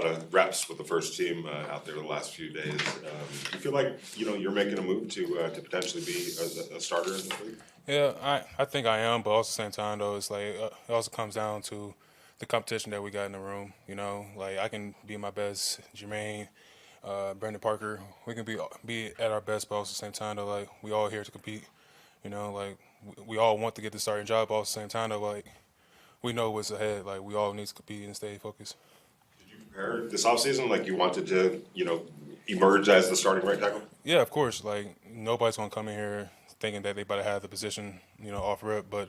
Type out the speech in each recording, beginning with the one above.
lot of reps with the first team out there the last few days. Do you feel like you're making a move to potentially be a starter in the league? Yeah, I think I am, but also at the same time though, it's like it also comes down to the competition that we got in the room. Like I can be my best, Jermaine, Brandon Parker. We can be at our best, but also at the same time though, like we all here to compete. Like we all want to get the starting job, but also at the same time though, like we know what's ahead. Like we all need to compete and stay focused. Did you prepare this offseason like you wanted to, emerge as the starting right tackle? Yeah, of course. Like nobody's gonna come in here thinking that they better have the position, off rip. But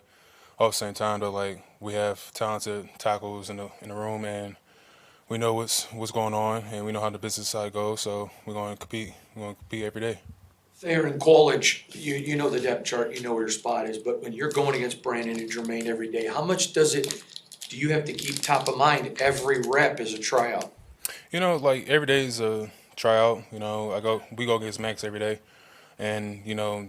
at the same time, though, like we have talented tackles in the room, and we know what's going on, and we know how the business side goes. So we're going to compete. We're going to compete every day. Thayer, in college, you know the depth chart, you know where your spot is, but when you're going against Brandon and Jermaine every day, how much do you have to keep top of mind every rep as a tryout? Like every day is a tryout. We go against Max every day, and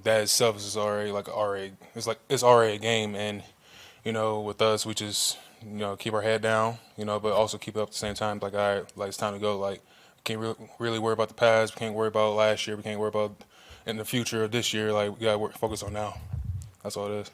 that itself is already like already it's already a game, and with us we just keep our head down, but also keep it up at the same time. Like it's time to go. Like can't really worry about the past. We can't worry about last year. We can't worry about in the future of this year. Like we gotta focus on now. That's all it is.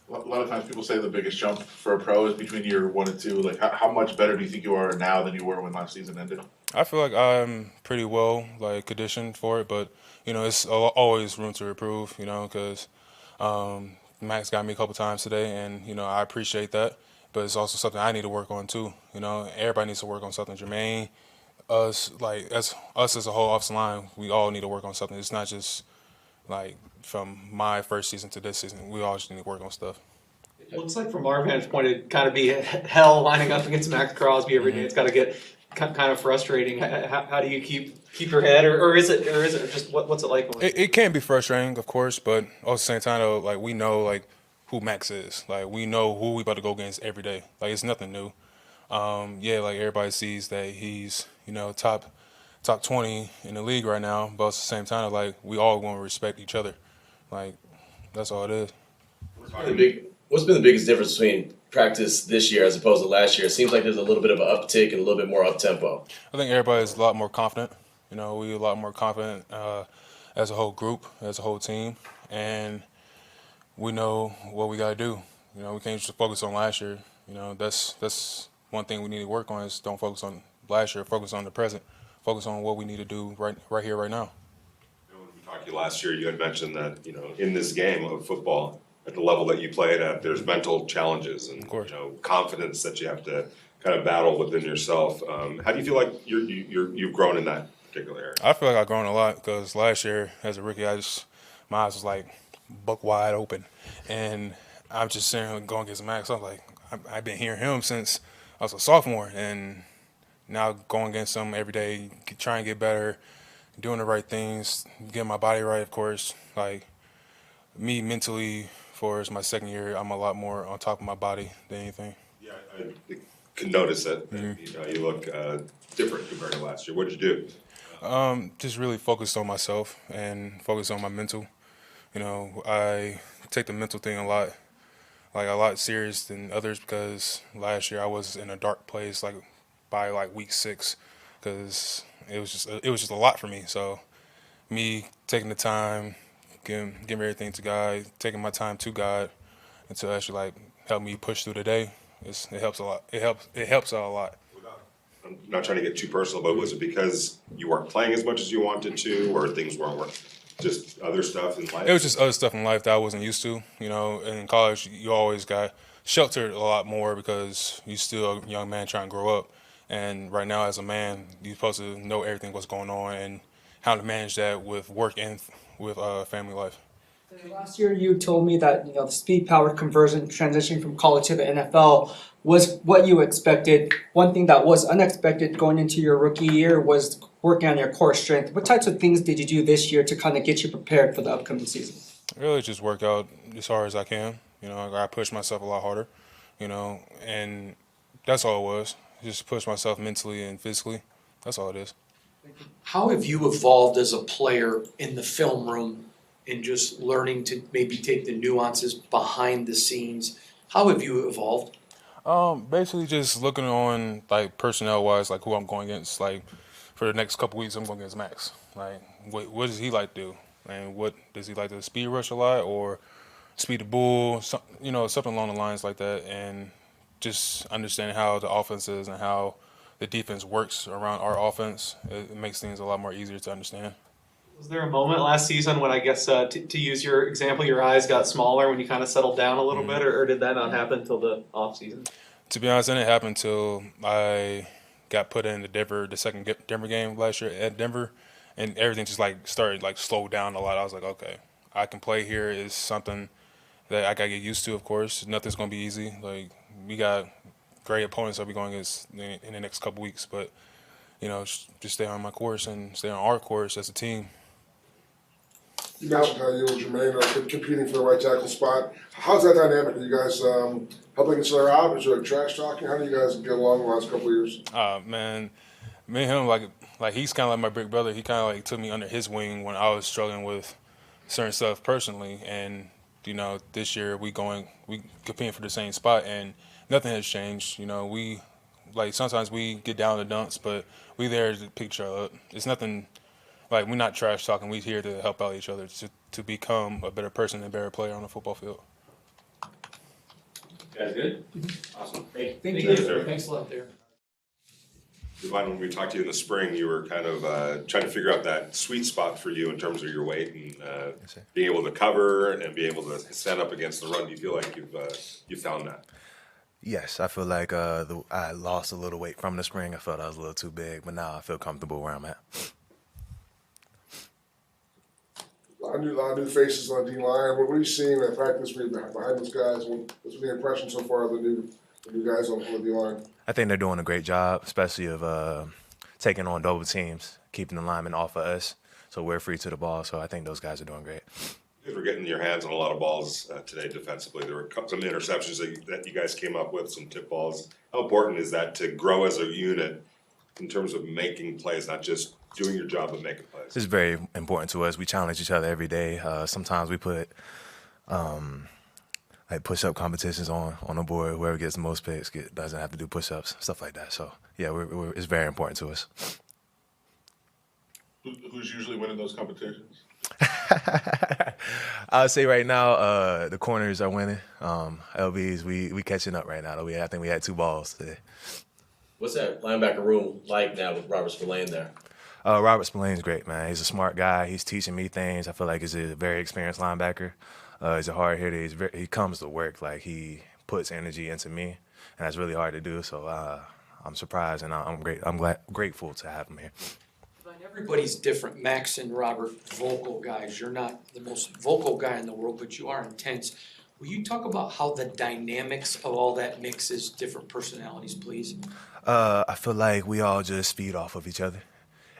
A lot of times people say the biggest jump for a pro is between year 1 and 2. Like, how much better do you think you are now than you were when last season ended? I feel like I'm pretty well conditioned for it, but it's always room to improve. Because Max got me a couple times today, and I appreciate that. But it's also something I need to work on too. Everybody needs to work on something. Jermaine, us, as a whole offensive line, we all need to work on something. It's not just like from my first season to this season. We all just need to work on stuff. It looks like from our vantage point, it kind of be hell lining up against Max Crosby every day. It's got to get kind of frustrating. How do you keep your head, or is it just what's it like? It can be frustrating, of course, but at the same time, though, like we know who Max is. Like we know who we about to go against every day. Like it's nothing new. Yeah, like everybody sees that he's top 20 in the league right now, but at the same time, like we all want to respect each other. Like that's all it is. What's been the biggest difference between practice this year as opposed to last year? It seems like there's a little bit of an uptick and a little bit more up tempo. I think everybody's a lot more confident. We're a lot more confident as a whole group, as a whole team, and we know what we got to do. We can't just focus on last year. That's one thing we need to work on is don't focus on last year, focus on the present, focus on what we need to do right here, right now. When we talked to you last year, you had mentioned that, in this game of football, at the level that you played at, there's mental challenges and, confidence that you have to kind of battle within yourself. How do you feel like you've grown in that particular area? I feel like I've grown a lot because last year as a rookie, my eyes was like buck wide open. And I'm just sitting here going against Max. I'm like, I've been hearing him since I was a sophomore, and now going against him every day, trying to get better, doing the right things, getting my body right, of course. Like me mentally, for my second year, I'm a lot more on top of my body than anything. Yeah, I can notice that. Mm-hmm. You look different compared to last year. What did you do? Just really focused on myself and focused on my mental. I take the mental thing a lot serious than others because last year I was in a dark place by week 6 because it was just a lot for me. So me taking the time, giving everything to God, taking my time to God, and to actually help me push through the day, it helps a lot. It helps out a lot. I'm not trying to get too personal, but was it because you weren't playing as much as you wanted to, or things weren't working? Just other stuff in life? It was just other stuff in life that I wasn't used to. In college, you always got sheltered a lot more because you're still a young man trying to grow up. And right now, as a man, you're supposed to know everything what's going on and how to manage that with work and with family life. Last year, you told me that the speed power conversion transition from college to the NFL was what you expected. One thing that was unexpected going into your rookie year was working on your core strength. What types of things did you do this year to kind of get you prepared for the upcoming season? Really, just work out as hard as I can. I push myself a lot harder. And that's all it was. Just push myself mentally and physically. That's all it is. How have you evolved as a player in the film room and just learning to maybe take the nuances behind the scenes? How have you evolved? Basically just looking on like personnel wise, like who I'm going against. Like for the next couple weeks, I'm going against Max. Like what does he like to do, and what does he like to speed rush a lot or speed the bull? Something along the lines like that, and just understanding how the offense is and how the defense works around our offense. It makes things a lot more easier to understand. Was there a moment last season when I guess to use your example, your eyes got smaller when you kind of settled down a little bit, or did that not happen until the off season? To be honest, it didn't happen until I got put into Denver, the second Denver game last year at Denver, and everything just like started like slowed down a lot. I was like, okay, I can play here is something that I gotta get used to. Of course, nothing's gonna be easy. Like we got great opponents I'll be going against in the next couple weeks, but just stay on my course and stay on our course as a team. You mentioned how you and Jermaine are competing for the right tackle spot. How's that dynamic? Are you guys helping each other out? Is there like trash talking? How do you guys get along the last couple of years? Man, me and him like he's kind of like my big brother. He kind of like took me under his wing when I was struggling with certain stuff personally, and this year we competing for the same spot, and nothing has changed. We like sometimes we get down to dunks, but we there to pick each other up. It's nothing. Like, we're not trash talking. We're here to help out each other to become a better person and a better player on the football field. You guys good? Awesome. Thank Thank you. you. Thanks a lot there. Divine, when we talked to you in the spring, you were kind of trying to figure out that sweet spot for you in terms of your weight and being able to cover and be able to stand up against the run. Do you feel like you've found that? Yes, I feel like I lost a little weight from the spring. I felt I was a little too big, but now I feel comfortable where I'm at. A lot of new faces on D line. What are you seeing at practice behind those guys? What's the impression so far of the new guys on the D line? I think they're doing a great job, especially of taking on double teams, keeping the linemen off of us, so we're free to the ball. So I think those guys are doing great. You guys were getting your hands on a lot of balls today defensively. There were some interceptions that you guys came up with, some tip balls. How important is that to grow as a unit in terms of making plays, not just doing your job but making plays? It's very important to us. We challenge each other every day. Sometimes we put like push-up competitions on the board. Whoever gets the most picks doesn't have to do push-ups, stuff like that. So yeah, it's very important to us. Who's usually winning those competitions? I would say right now the corners are winning. LBs, we catching up right now. I think we had 2 balls today. What's that linebacker room like now with Robert Spillane there? Robert Spillane's great, man. He's a smart guy. He's teaching me things. I feel like he's a very experienced linebacker. He's a hard hitter. He comes to work. Like, he puts energy into me, and that's really hard to do. So I'm surprised, and I'm grateful to have him here. Everybody's different. Max and Robert, vocal guys. You're not the most vocal guy in the world, but you are intense. Will you talk about how the dynamics of all that mixes different personalities, please? I feel like we all just feed off of each other.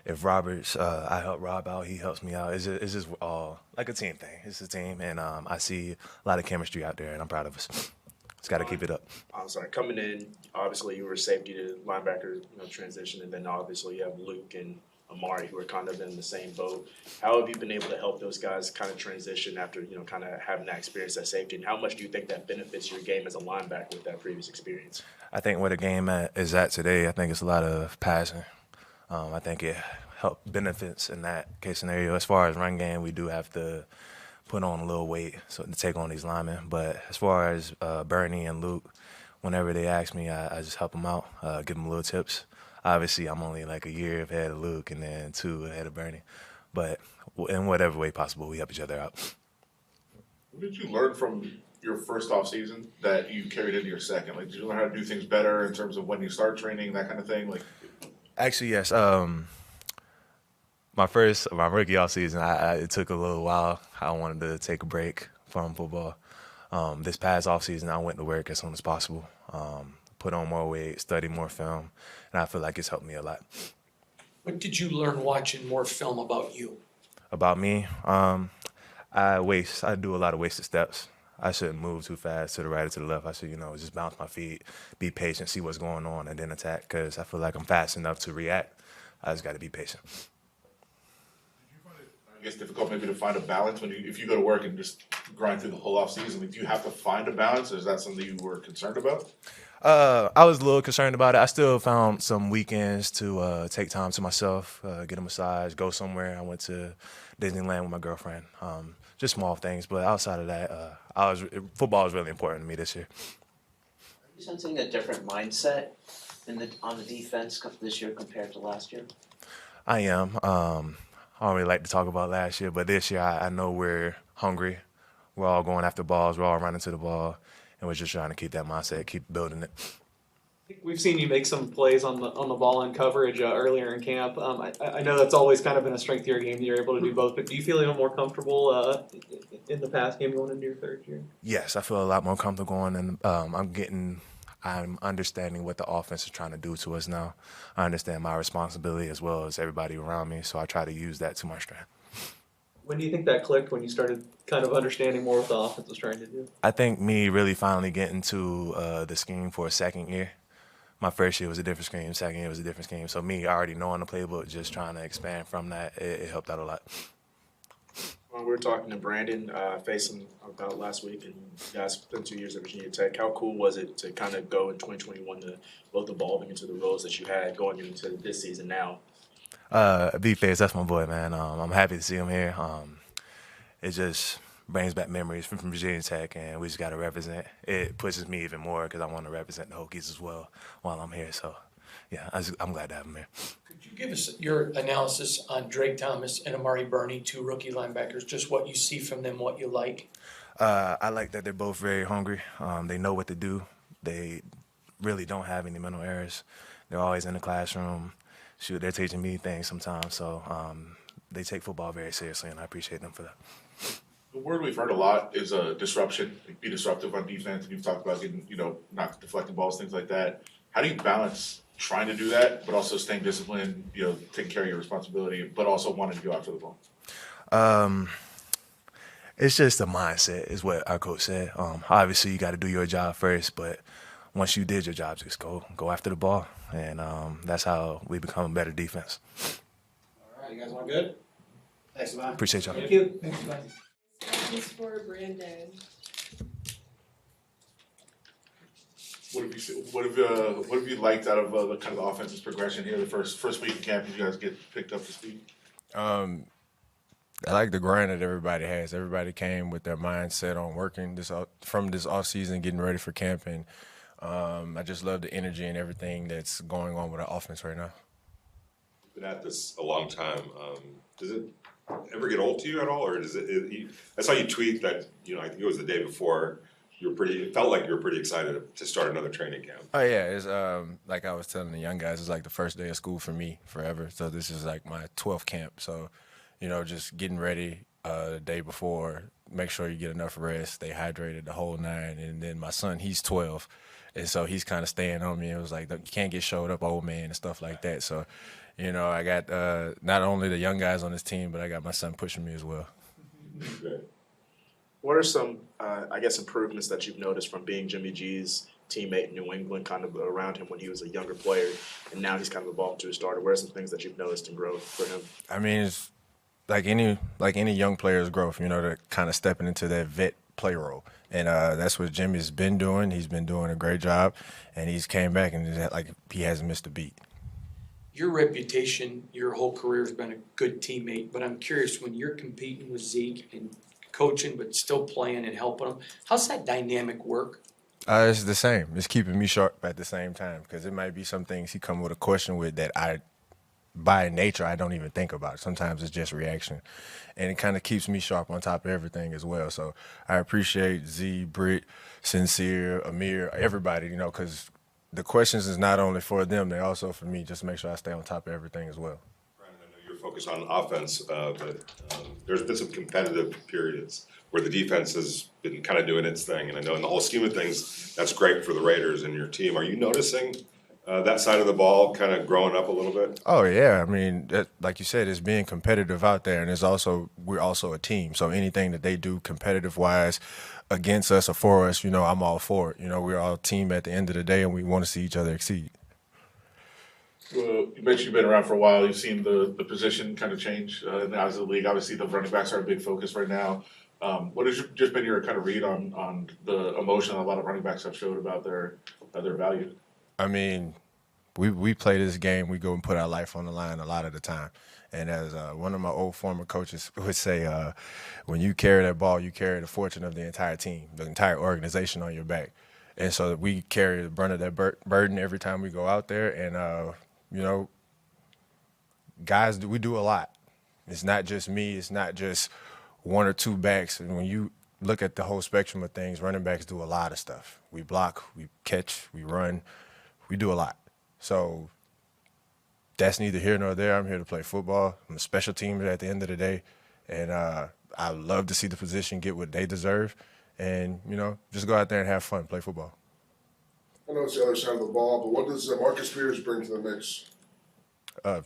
If Robert's, I help Rob out, he helps me out. It's just all like a team thing. It's a team, and I see a lot of chemistry out there, and I'm proud of us. Just got to keep it up. I'm sorry. Coming in, obviously you were safety to linebacker, transition, and then obviously you have Luke and Amari who are kind of in the same boat. How have you been able to help those guys kind of transition after kind of having that experience at safety, and how much do you think that benefits your game as a linebacker with that previous experience? I think where the game is at today, I think it's a lot of passing. I think it benefits in that case scenario. As far as run game, we do have to put on a little weight to take on these linemen. But as far as Bernie and Luke, whenever they ask me, I just help them out, give them little tips. Obviously, I'm only like a year ahead of Luke and then 2 ahead of Bernie. But in whatever way possible, we help each other out. What did you learn from your first off season that you carried into your second? Like, did you learn how to do things better in terms of when you start training, that kind of thing? Like, actually, yes. My rookie off season, it took a little while. I wanted to take a break from football. This past off season, I went to work as soon as possible. Put on more weight, study more film, and I feel like it's helped me a lot. What did you learn watching more film about you? About me, I do a lot of wasted steps. I shouldn't move too fast to the right or to the left. I should, just bounce my feet, be patient, see what's going on, and then attack, because I feel like I'm fast enough to react. I just got to be patient. I guess difficult maybe to find a balance if you go to work and just grind through the whole off season. Like, do you have to find a balance, or is that something you were concerned about? I was a little concerned about it. I still found some weekends to take time to myself, get a massage, go somewhere. I went to Disneyland with my girlfriend. Just small things, but outside of that, football was really important to me this year. Are you sensing a different mindset on the defense this year compared to last year? I am. I don't really like to talk about last year, but this year I know we're hungry. We're all going after balls. We're all running to the ball, and we're just trying to keep that mindset, keep building it. We've seen you make some plays on the ball and coverage earlier in camp. I know that's always kind of been a strength of your game that you're able to do both. But do you feel even more comfortable in the pass game going into your third year? Yes, I feel a lot more comfortable going, and I'm understanding what the offense is trying to do to us now. I understand my responsibility as well as everybody around me, so I try to use that to my strength. When do you think that clicked, when you started kind of understanding more what the offense was trying to do? I think me really finally getting to the scheme for a second year. My first year was a different scheme, second year was a different scheme. So me already knowing the playbook, just trying to expand from that, it helped out a lot. Well, we were talking to Brandon, faced him about last week, and you guys spent 2 years at Virginia Tech. How cool was it to kind of go in 2021 to both evolving into the roles that you had going into this season now? B-Face, that's my boy, man. I'm happy to see him here. It just brings back memories from Virginia Tech, and we just got to represent. It pushes me even more because I want to represent the Hokies as well while I'm here. So, yeah, I'm glad to have him here. Could you give us your analysis on Drake Thomas and Amari Burney, two rookie linebackers, just what you see from them, what you like? I like that they're both very hungry. They know what to do. They really don't have any mental errors. They're always in the classroom. Shoot, they're teaching me things sometimes. So they take football very seriously, and I appreciate them for that. The word we've heard a lot is disruption, like be disruptive on defense, and you've talked about getting, not deflecting balls, things like that. How do you balance trying to do that, but also staying disciplined, taking care of your responsibility, but also wanting to go after the ball? It's just a mindset, is what our coach said. Obviously, you got to do your job first, but once you did your job, just go after the ball, and that's how we become a better defense. All right, you guys want good? Thanks, man. Appreciate y'all. Thank you. Questions for Brandon. What have you liked out of the kind of the offense's progression here? The first week of camp, did you guys get picked up to speed? I like the grind that everybody has. Everybody came with their mindset on working from this off season, getting ready for camp, and I just love the energy and everything that's going on with the offense right now. Been at this a long time. Does it ever get old to you at all, or does it? I saw you tweet that I think it was the day before. It felt like you were pretty excited to start another training camp. Oh yeah, it's like I was telling the young guys, it's like the first day of school for me forever. So this is like my 12th camp. So, just getting ready the day before, make sure you get enough rest, stay hydrated the whole nine. And then my son, he's 12, and so he's kind of staying on me. It was like, you can't get showed up, old man, and stuff like that. So, I got not only the young guys on this team, but I got my son pushing me as well. Okay. What are some, improvements that you've noticed from being Jimmy G's teammate in New England, kind of around him when he was a younger player, and now he's kind of evolved to a starter? What are some things that you've noticed in growth for him? I mean, it's like any young player's growth, to kind of stepping into that vet play role. And that's what Jimmy's been doing. He's been doing a great job, and he's came back and he hasn't missed a beat. Your reputation, your whole career has been a good teammate, but I'm curious, when you're competing with Zeke and coaching but still playing and helping him, how's that dynamic work? It's the same. It's keeping me sharp at the same time, because it might be some things he come with a question with that by nature, I don't even think about. Sometimes it's just reaction, and it kind of keeps me sharp on top of everything as well. So I appreciate Z, Britt, Sincere, Amir, everybody, because the questions is not only for them, they're also for me, just to make sure I stay on top of everything as well. Brandon, I know you're focused on offense, but there's been some competitive periods where the defense has been kind of doing its thing. And I know in the whole scheme of things, that's great for the Raiders and your team. Are you noticing that side of the ball kind of growing up a little bit? Oh, yeah. I mean, like you said, it's being competitive out there, and we're also a team. So anything that they do competitive-wise against us or for us, I'm all for it. We're all a team at the end of the day, and we want to see each other exceed. Well, you mentioned you've been around for a while. You've seen the position kind of change in the eyes of the league. Obviously, the running backs are a big focus right now. What has just been your kind of read on the emotion a lot of running backs have showed about their value? I mean, we play this game, we go and put our life on the line a lot of the time. And as one of my old former coaches would say, when you carry that ball, you carry the fortune of the entire team, the entire organization on your back. And so we carry the brunt of that burden every time we go out there. And, you know, guys, we do a lot. It's not just me. It's not just one or two backs. And when you look at the whole spectrum of things, running backs do a lot of stuff. We block, we catch, we run. We do a lot. So that's neither here nor there. I'm here to play football. I'm a special teamer at the end of the day. And I love to see the position get what they deserve. And, you know, just go out there and have fun, play football. I know it's the other side of the ball, but what does Marcus Peters bring to the mix? A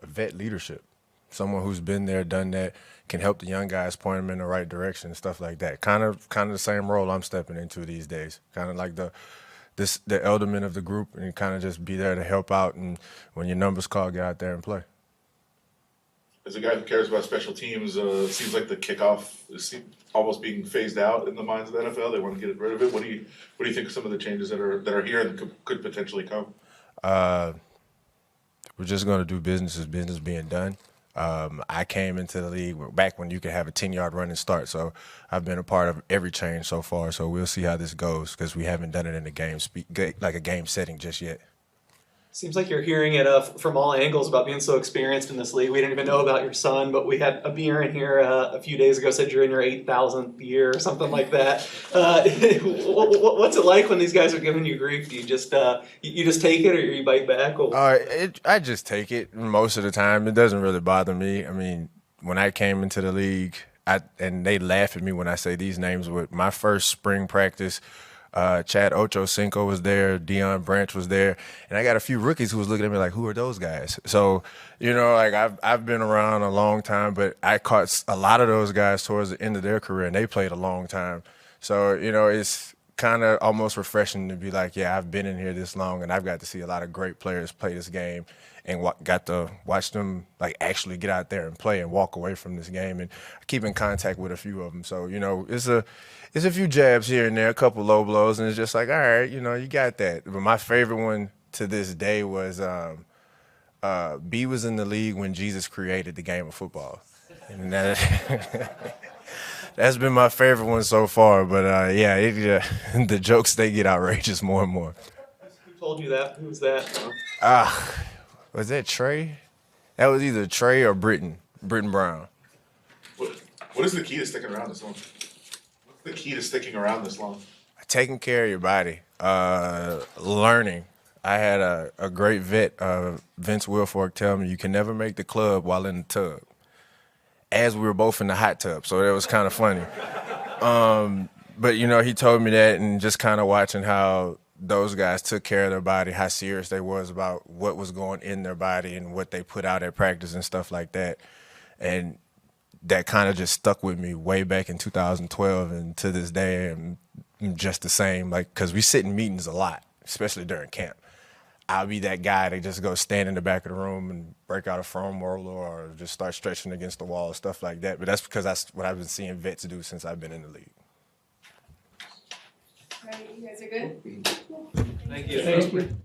vet leadership. Someone who's been there, done that, can help the young guys point them in the right direction and stuff like that. Kind of the same role I'm stepping into these days. Kind of like the elderman of the group, and kind of just be there to help out, and when your number's called, get out there and play. As a guy who cares about special teams, it seems like the kickoff is almost being phased out in the minds of the NFL. They want to get rid of it. What do you think of some of the changes that are here and could potentially come? We're just going to do business as business being done. I came into the league back when you could have a 10-yard run and start, so I've been a part of every change so far. So we'll see how this goes because we haven't done it in a game setting just yet. Seems like you're hearing it from all angles about being so experienced in this league. We didn't even know about your son, but we had a beer in here a few days ago said you're in your 8,000th year or something like that. What's it like when these guys are giving you grief? Do you just you just take it, or you bite back? I just take it most of the time. It doesn't really bother me. I mean, when I came into the league, and they laugh at me when I say these names, with my first spring practice, Chad Ochocinco was there, Deion Branch was there, and I got a few rookies who was looking at me like, who are those guys? So, you know, like I've been around a long time, but I caught a lot of those guys towards the end of their career, and they played a long time. So, you know, it's kind of almost refreshing to be like, yeah, I've been in here this long, and I've got to see a lot of great players play this game, and got to watch them like actually get out there and play and walk away from this game. And I keep in contact with a few of them. So, you know, it's a few jabs here and there, a couple low blows, and it's just like, all right, you know, you got that. But my favorite one to this day was B was in the league when Jesus created the game of football. And that's been my favorite one so far. But, the jokes, they get outrageous more and more. Who told you that? Who was that? Was that Trey? That was either Trey or Britton Brown. What is the key to sticking around this long? What's the key to sticking around this long? Taking care of your body, learning. I had a great vet, Vince Wilfork, tell me you can never make the club while in the tub, as we were both in the hot tub, so that was kind of funny. But, you know, he told me that, and just kind of watching how those guys took care of their body, how serious they was about what was going in their body and what they put out at practice and stuff like that. And that kind of just stuck with me way back in 2012, and to this day I'm just the same, like, because we sit in meetings a lot, especially during camp. I'll be that guy that just go stand in the back of the room and break out a foam roller or just start stretching against the wall, stuff like that. But that's because that's what I've been seeing vets do since I've been in the league. Right, you guys are good? Thank you. Thank you.